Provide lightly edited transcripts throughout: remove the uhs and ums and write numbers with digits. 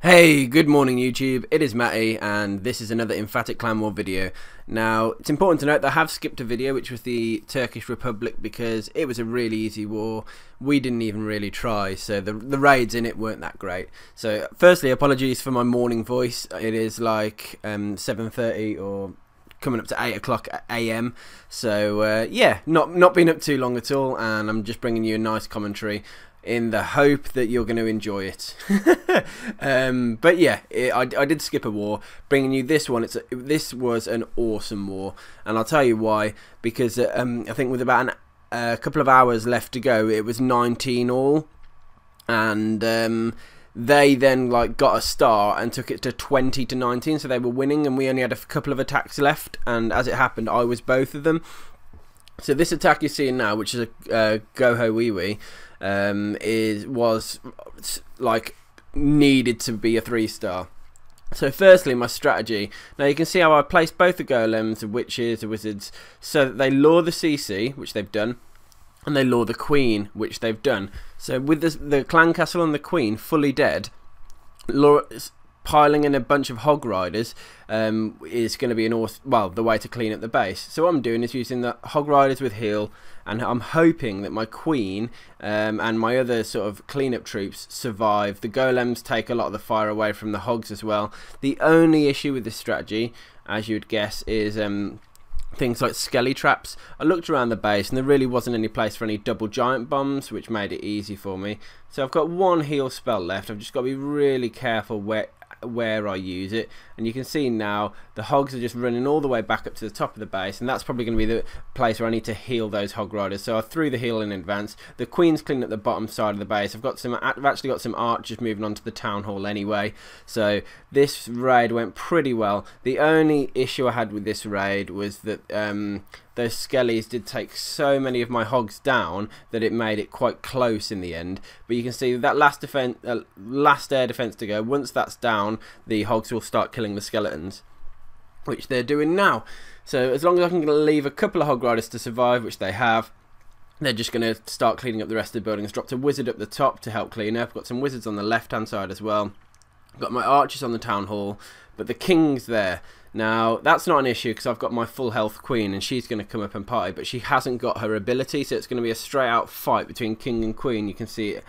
Hey, good morning YouTube, it is Matty and this is another Emphatic Clan War video. Now, it's important to note that I have skipped a video which was the Turkish Republic because it was a really easy war. We didn't even really try, so the raids in it weren't that great. So firstly, apologies for my morning voice. It is like 7:30 or coming up to 8 o'clock AM, so yeah, not been up too long at all, and I'm just bringing you a nice commentary in the hope that you're going to enjoy it. But yeah, I did skip a war, bringing you this one. This was an awesome war, and I'll tell you why. Because I think with about a couple of hours left to go, it was 19 all, and they then got a star and took it to 20 to 19, so they were winning, and we only had a couple of attacks left, and as it happened, I was both of them. So this attack you're seeing now, which is a GoWiWi, was needed to be a 3-star. So firstly, my strategy. Now you can see how I placed both the golems, the witches, the wizards, so that they lure the CC, which they've done, and they lure the queen, which they've done. So with the clan castle and the queen fully dead, piling in a bunch of hog riders is going to be the way to clean up the base. So what I'm doing is using the hog riders with heal, and I'm hoping that my queen and my other sort of cleanup troops survive. The golems take a lot of the fire away from the hogs as well. The only issue with this strategy, as you would guess, is things like skelly traps. I looked around the base and there really wasn't any place for any double giant bombs, which made it easy for me. So I've got one heal spell left. I've just got to be really careful where I use it, and you can see now the hogs are just running all the way back up to the top of the base, and that's probably going to be the place where I need to heal those hog riders. So I threw the heal in advance. The queen's cleaning up the bottom side of the base. I've actually got some archers moving on to the town hall anyway, so this raid went pretty well. The only issue I had with this raid was that those skellies did take so many of my hogs down that it made it quite close in the end. But you can see that last air defense to go. Once that's down, the hogs will start killing the skeletons, which they're doing now. So as long as I can leave a couple of hog riders to survive, which they have, they're just going to start cleaning up the rest of the buildings. Dropped a wizard up the top to help clean up. Got some wizards on the left hand side as well. Got my archers on the town hall, but the king's there. Now that's not an issue because I've got my full health queen and she's going to come up and party, but she hasn't got her ability, so it's going to be a straight out fight between king and queen. You can see it.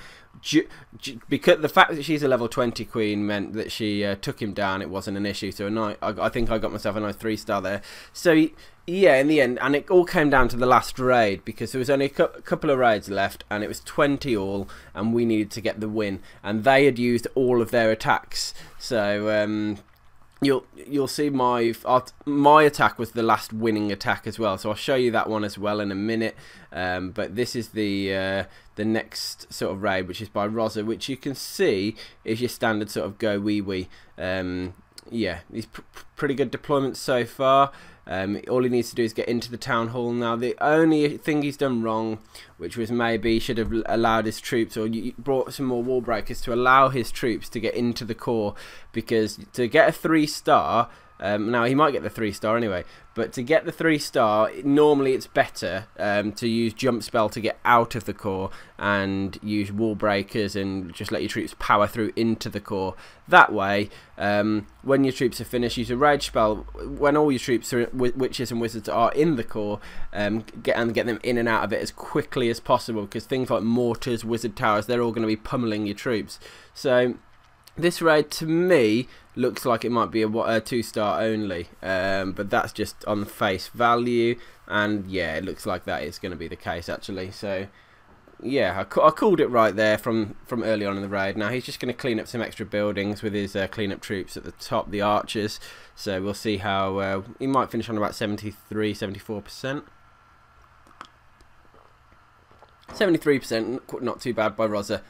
Because the fact that she's a level 20 queen meant that she took him down, it wasn't an issue. So I think I got myself a nice 3-star there. So yeah, in the end, and it all came down to the last raid, because there was only a couple of raids left and it was 20 all, and we needed to get the win, and they had used all of their attacks. So you'll see my attack was the last winning attack as well, so I'll show you that one as well in a minute. But this is the next sort of raid, which is by Rosa, which you can see is your standard sort of GoWiWi. Yeah, these pretty good deployments so far. All he needs to do is get into the town hall now. The only thing he's done wrong, which was maybe he should have allowed his troops, or brought some more wall breakers to allow his troops to get into the core, because to get a 3-star, now he might get the 3-star anyway, but to get the 3-star, normally it's better to use jump spell to get out of the core and use wall breakers and just let your troops power through into the core. That way, when your troops are finished, use a rage spell when all your troops, witches and wizards, are in the core, get them in and out of it as quickly as possible, because things like mortars, wizard towers, they're all going to be pummeling your troops. So this raid to me looks like it might be a 2-star only, but that's just on face value, and yeah, it looks like that is going to be the case actually. So yeah, I called it right there from early on in the raid. Now he's just going to clean up some extra buildings with his cleanup troops at the top, the archers. So we'll see how he might finish on about 73-74%. 73%, not too bad by Rosa.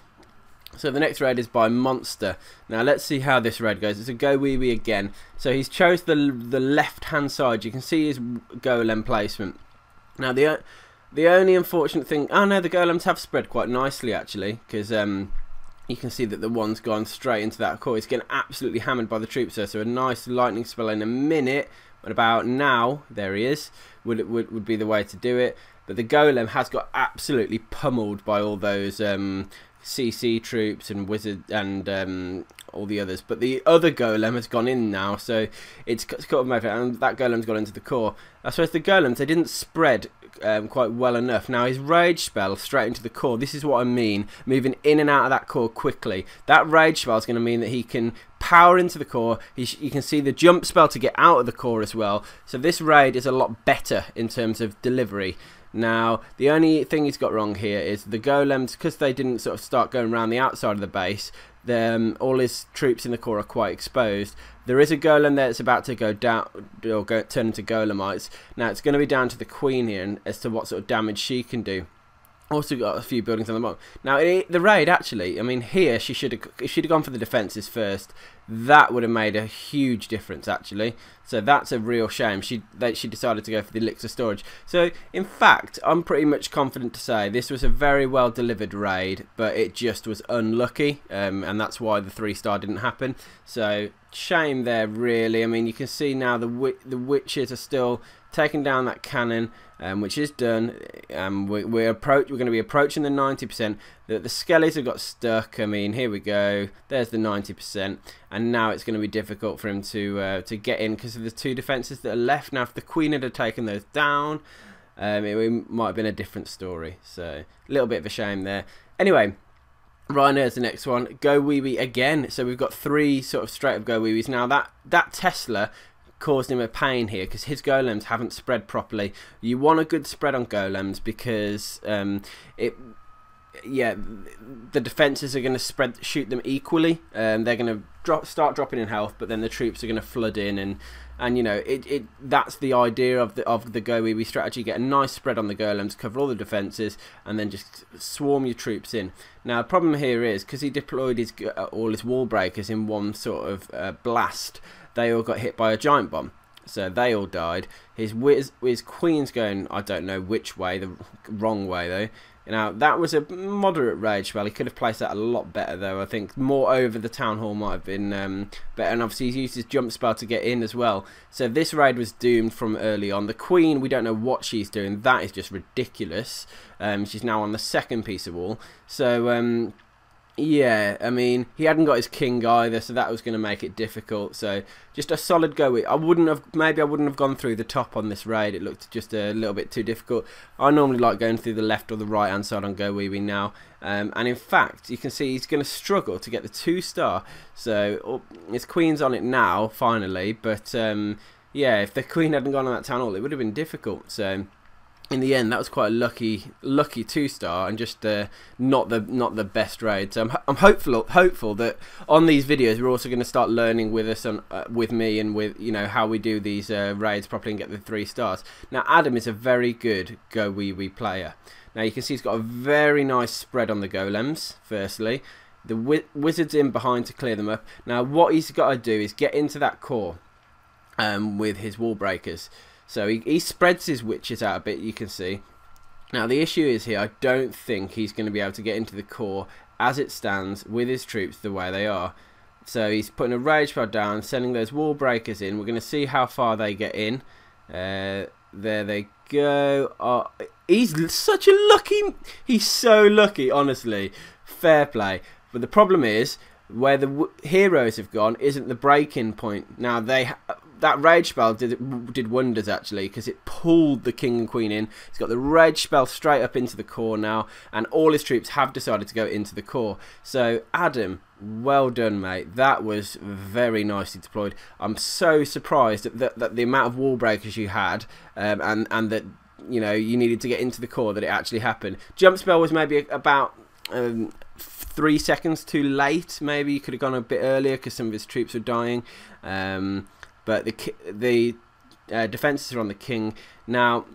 So the next raid is by Monster. Now let's see how this raid goes. It's a GoWiWi again. So he's chose the left hand side. You can see his golem placement. Now the only unfortunate thing, oh no, the golems have spread quite nicely actually, because you can see that the one's gone straight into that core. He's getting absolutely hammered by the troops there. So a nice lightning spell in a minute, but about now, there he is, would be the way to do it. But the golem has got absolutely pummeled by all those CC troops and wizard and all the others, but the other golem has gone in now, so it's cut off my and that golem's gone into the core. I suppose the golems, they didn't spread quite well enough. Now his rage spell straight into the core, this is what I mean, moving in and out of that core quickly. That rage spell is going to mean that he can power into the core. You can see the jump spell to get out of the core as well, so this raid is a lot better in terms of delivery. Now the only thing he's got wrong here is the golems, because they didn't sort of start going around the outside of the base, all his troops in the core are quite exposed. There is a golem there that's about to go down or turn into golemites. Now it's going to be down to the queen here as to what sort of damage she can do. Also got a few buildings on the bottom. Now the raid, actually, I mean, here she should have gone for the defences first. That would have made a huge difference, actually. So that's a real shame. She decided to go for the elixir storage. So in fact, I'm pretty much confident to say this was a very well delivered raid, but it just was unlucky, and that's why the 3-star didn't happen. So shame there, really. I mean, you can see now the witches are still taking down that cannon, which is done. We're going to be approaching the 90%. The skellies have got stuck. I mean, here we go. There's the 90%, and now it's going to be difficult for him to get in because of the 2 defences that are left. Now, if the queen had taken those down, it might have been a different story. So a little bit of a shame there. Anyway. Right, there's the next one. GoWiWi again. So we've got 3 sort of straight up GoWiWis. Now that Tesla caused him a pain here because his golems haven't spread properly. You want a good spread on golems because the defenses are going to shoot them equally. They're going to start dropping in health, but then the troops are going to flood in, and you know that's the idea of the GoWiWi strategy. Get a nice spread on the golems, cover all the defenses, and then just swarm your troops in. Now the problem here is because he deployed all his wall breakers in one sort of blast, they all got hit by a giant bomb. So they all died. His queen's going, I don't know which way, the wrong way though. Now that was a moderate rage spell. He could have placed that a lot better though. I think more over the town hall might have been better. And obviously he's used his jump spell to get in as well. So this raid was doomed from early on. The queen, we don't know what she's doing. That is just ridiculous. She's now on the 2nd piece of wall. So yeah, I mean, he hadn't got his king either, so that was going to make it difficult. So just a solid go. Maybe I wouldn't have gone through the top on this raid. It looked just a little bit too difficult. I normally like going through the left or the right hand side on GoWiWi now. And in fact, you can see he's going to struggle to get the 2-star. So his queen's on it now, finally. But yeah, if the queen hadn't gone on that town hall, it would have been difficult. So in the end, that was quite a lucky 2-star and just not the best raid. So I'm hopeful that on these videos we're also going to start learning with us with me and with how we do these raids properly and get the 3 stars. Now Adam is a very good GoWiWi player. Now you can see he's got a very nice spread on the golems. Firstly, the wizard's in behind to clear them up. Now what he's got to do is get into that core with his wall breakers. So he spreads his witches out a bit, you can see. Now the issue is here, I don't think he's going to be able to get into the core as it stands with his troops the way they are. So he's putting a rage spell down, sending those wall breakers in. We're going to see how far they get in. There they go. He's such a lucky... He's so lucky, honestly. Fair play. But the problem is, where the heroes have gone isn't the break-in point. Now that rage spell did wonders actually, because it pulled the king and queen in. He's got the rage spell straight up into the core now, and all his troops have decided to go into the core. So Adam, well done, mate. That was very nicely deployed. I'm so surprised that the amount of wall breakers you had, and that you needed to get into the core, that it actually happened. Jump spell was maybe about 3 seconds too late. Maybe you could have gone a bit earlier because some of his troops were dying. But the defences are on the king. Now,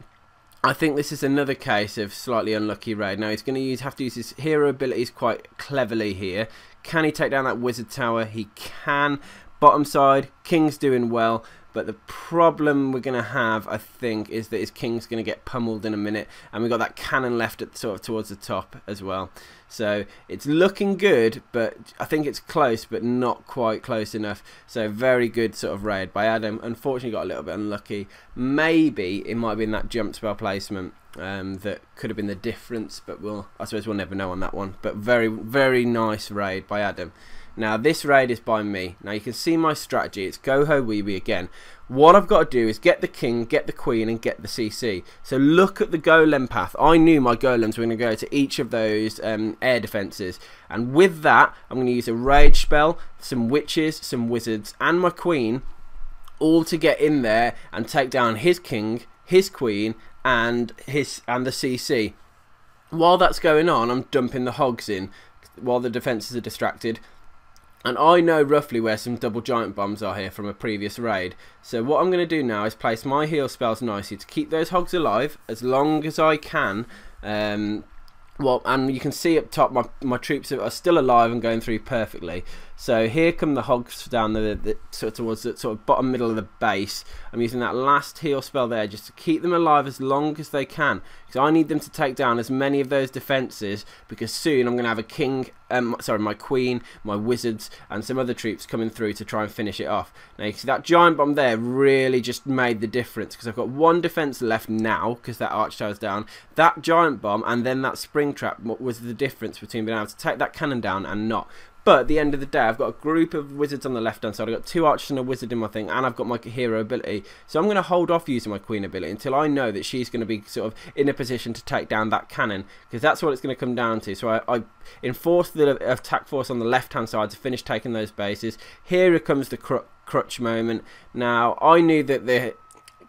I think this is another case of slightly unlucky raid. Now, he's going to have to use his hero abilities quite cleverly here. Can he take down that wizard tower? He can. Bottom side, king's doing well. but the problem we're going to have, I think, is that his king's going to get pummeled in a minute, and we've got that cannon left at sort of towards the top as well. So it's looking good, but I think it's close, but not quite close enough. So very good sort of raid by Adam. Unfortunately got a little bit unlucky. Maybe it might have been that jump spell placement that could have been the difference, but I suppose we'll never know on that one. But very, very nice raid by Adam. Now this raid is by me. Now you can see my strategy. It's GoWiWi again. What I've got to do is get the king, get the queen, and get the CC. So look at the golem path. I knew my golems were going to go to each of those air defences. And with that, I'm going to use a rage spell, some witches, some wizards, and my queen, all to get in there and take down his king, his queen, and the CC. While that's going on, I'm dumping the hogs in while the defences are distracted. And I know roughly where some double giant bombs are here from a previous raid. So what I'm going to do now is place my heal spells nicely to keep those hogs alive as long as I can. And you can see up top my troops are still alive and going through perfectly. So here come the hogs down the sort of towards the sort of bottom middle of the base. I'm using that last heal spell there just to keep them alive as long as they can, because I need them to take down as many of those defences, because soon I'm going to have a king, my queen, my wizards, and some other troops coming through to try and finish it off. Now you can see that giant bomb there really just made the difference, because I've got one defence left now because that arch tower's down. That giant bomb and then that spring trap was the difference between being able to take that cannon down and not. But at the end of the day, I've got a group of wizards on the left-hand side. I've got 2 archers and a wizard in my thing, and I've got my hero ability. So I'm going to hold off using my queen ability until I know that she's going to be sort of in a position to take down that cannon, because that's what it's going to come down to. So I enforce the attack force on the left-hand side to finish taking those bases. Here comes the crutch moment. Now, I knew that the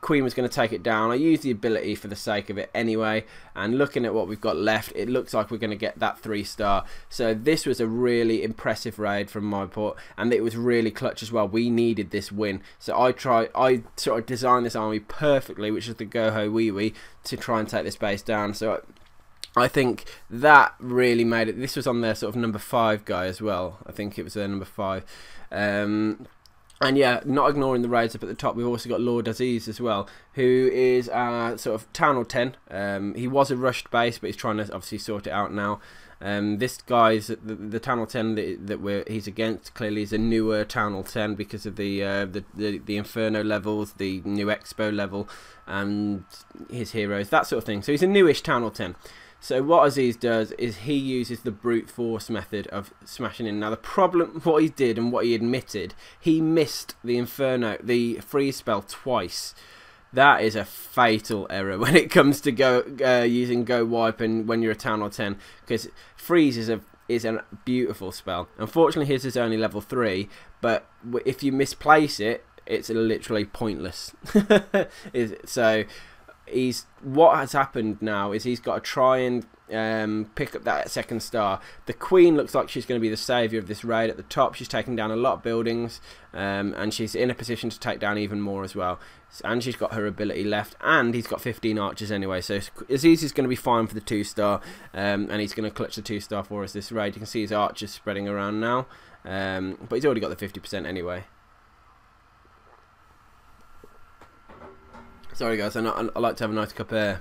queen was going to take it down. I used the ability for the sake of it anyway, and looking at what we've got left, it looks like we're going to get that 3-star. So this was a really impressive raid from my part, and it was really clutch as well. We needed this win, so I sort of designed this army perfectly, which is the GoWiWi, to try and take this base down. So I think that really made it. This was on their sort of number 5 guy as well. I think it was their number 5. And yeah, not ignoring the raids up at the top, we've also got Lord Aziz as well, who is sort of Town Hall 10. He was a rushed base, but he's trying to obviously sort it out now. This guy's the Town Hall 10 that he's against. Clearly, is a newer Town Hall 10 because of the Inferno levels, the new Expo level, and his heroes, that sort of thing. So he's a newish Town Hall 10. So what Aziz does is he uses the brute force method of smashing in. Now the problem, what he did and what he admitted, he missed the Inferno, the freeze spell twice. That is a fatal error when it comes to using GoWiPe and when you're a Town Hall 10, because freeze is a beautiful spell. Unfortunately his is only level 3, but if you misplace it, it's literally pointless. So what has happened now is he's got to try and pick up that 2nd star. The queen looks like she's going to be the saviour of this raid at the top. She's taking down a lot of buildings, and she's in a position to take down even more as well. And she's got her ability left, and he's got 15 archers anyway, so Aziz is going to be fine for the 2-star, and he's going to clutch the 2-star for us this raid. You can see his archers spreading around now, but he's already got the 50% anyway. Sorry guys, I like to have a nice cup of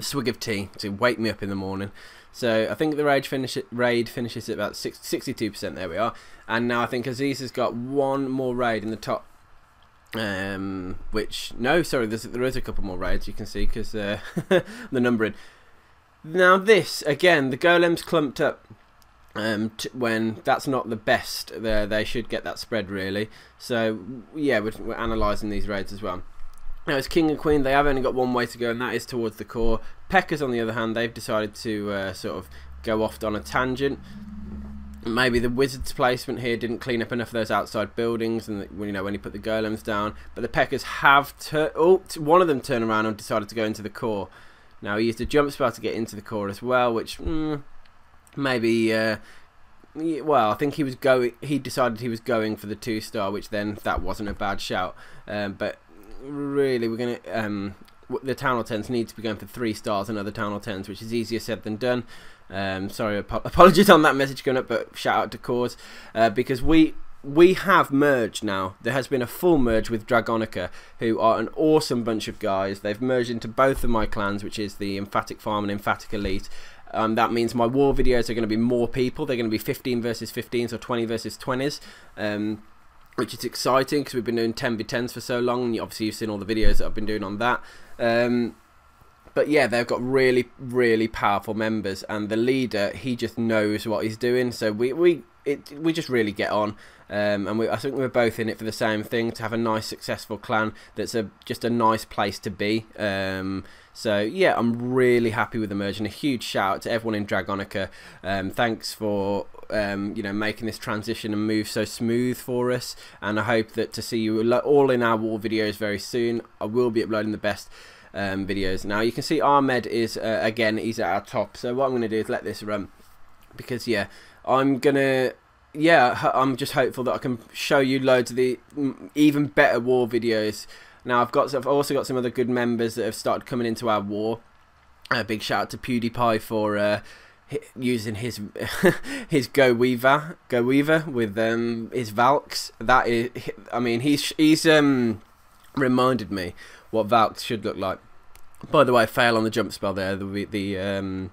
swig of tea to wake me up in the morning. So I think the raid finishes at about 62%. There we are. And now I think Aziz has got one more raid in the top. No, sorry, there is a couple more raids you can see because the numbering. Now this again, the golems clumped up. When that's not the best, they should get that spread really. So yeah, we're analysing these raids as well. Now it's king and queen, they have only got one way to go, and that is towards the core. Peckers on the other hand, they've decided to sort of go off on a tangent. Maybe the wizard's placement here didn't clean up enough of those outside buildings, and when he put the golems down. But the Peckers have one of them turned around and decided to go into the core. Now he used a jump spell to get into the core as well, which maybe well, I think he decided he was going for the 2-star, which then that wasn't a bad shout. But really we're gonna the Town Hall 10s need to be going for 3 stars and other Town Hall 10s, which is easier said than done. Sorry, apologies on that message going up, but shout out to Cause, because we have merged now. There has been a full merge with Dragonica, who are an awesome bunch of guys. They've merged into both of my clans, which is the Emphatic Farm and Emphatic Elite. That means my war videos are going to be more people. They're going to be 15 versus 15s or 20 versus 20s, which is exciting because we've been doing 10v10s for so long, and obviously you've seen all the videos that I've been doing on that. But yeah, they've got really, really powerful members, and the leader, he just knows what he's doing. So we just really get on, and I think we're both in it for the same thing, to have a nice, successful clan that's just a nice place to be. So yeah, I'm really happy with the merge, and a huge shout out to everyone in Dragonica. Thanks for you know, making this transition and move so smooth for us, and I hope that to see you all in our war videos very soon. I will be uploading the best videos. Now you can see Ahmed is again, he's at our top, so what I'm going to do is let this run, because yeah, I'm just hopeful that I can show you loads of the even better war videos. Now I've also got some other good members that have started coming into our war. A big shout out to PewDiePie for using his his GoWiWi with his Valks. That is, I mean, he's reminded me what Valks should look like. By the way, fail on the jump spell there. The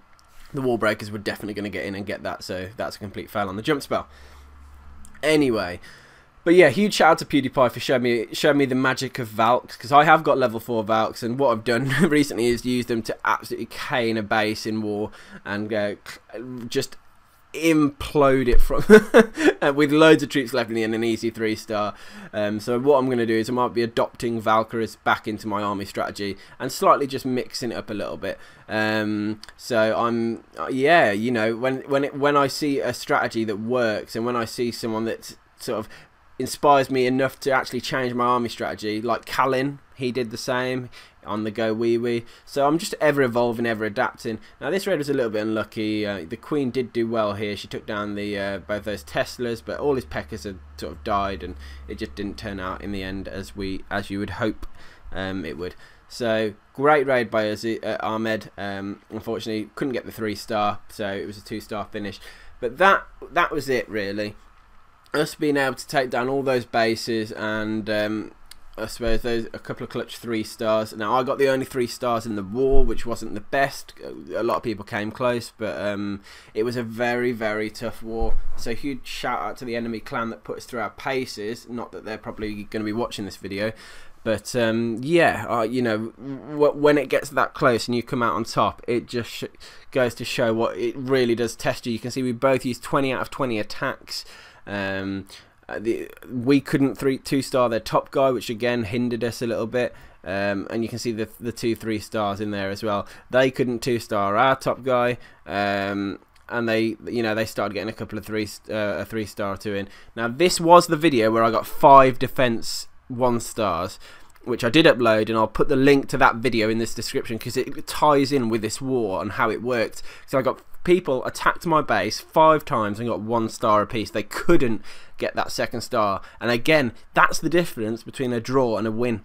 wall breakers were definitely going to get in and get that, so that's a complete fail on the jump spell. Anyway, but yeah, huge shout out to PewDiePie for showing me the magic of Valks, because I have got level 4 Valks, and what I've done recently is use them to absolutely cane a base in war and just implode it from with loads of troops left in the end, an easy 3-star. So what I'm going to do is I might be adopting Valkyries back into my army strategy and slightly just mixing it up a little bit. So I'm yeah, you know, when I see a strategy that works, and when I see someone that sort of inspires me enough to actually change my army strategy, like Kalin, he did the same on the GoWiWi. So I'm just ever evolving, ever adapting. Now this raid was a little bit unlucky. The Queen did do well here. She took down the both those Teslas, but all his Pekkas had sort of died, and it just didn't turn out in the end as you would hope it would. So great raid by us, Ahmed. Unfortunately couldn't get the 3-star, so it was a 2-star finish. But that was it really. Us being able to take down all those bases, and I suppose there's a couple of clutch 3-stars. Now I got the only 3 stars in the war, which wasn't the best. A lot of people came close, but it was a very, very tough war. So huge shout out to the enemy clan that put us through our paces. Not that they're probably going to be watching this video, but yeah, you know, when it gets that close and you come out on top, it just goes to show what it really does test you. You can see we both used 20 out of 20 attacks. We couldn't 2-star their top guy, which again hindered us a little bit, and you can see the 2 3-stars in there as well. They couldn't 2-star our top guy, and they started getting a couple of 3-star or 2 in. Now this was the video where I got 5 defense 1-stars, which I did upload, and I'll put the link to that video in this description because it ties in with this war and how it worked. So I got people attacked my base 5 times and got 1 star apiece. They couldn't get that 2nd star, and again, that's the difference between a draw and a win.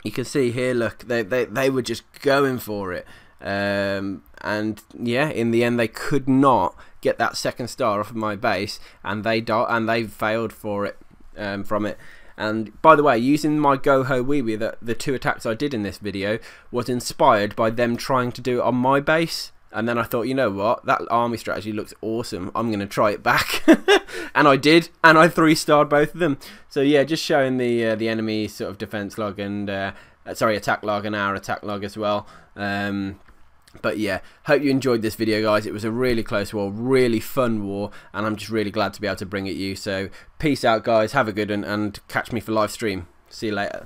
You can see here, look, they were just going for it, and yeah, in the end they could not get that 2nd star off of my base, and they failed for it from it. And by the way, using my GoWiWi, the 2 attacks I did in this video was inspired by them trying to do it on my base. And then I thought, you know what, that army strategy looks awesome, I'm going to try it back. And I did, and I 3-starred both of them. So yeah, just showing the enemy sort of defense log and sorry, attack log, and our attack log as well. But yeah, hope you enjoyed this video, guys. It was a really close war, really fun war, and I'm just really glad to be able to bring it you. So peace out, guys, have a good one, and catch me for live stream. See you later.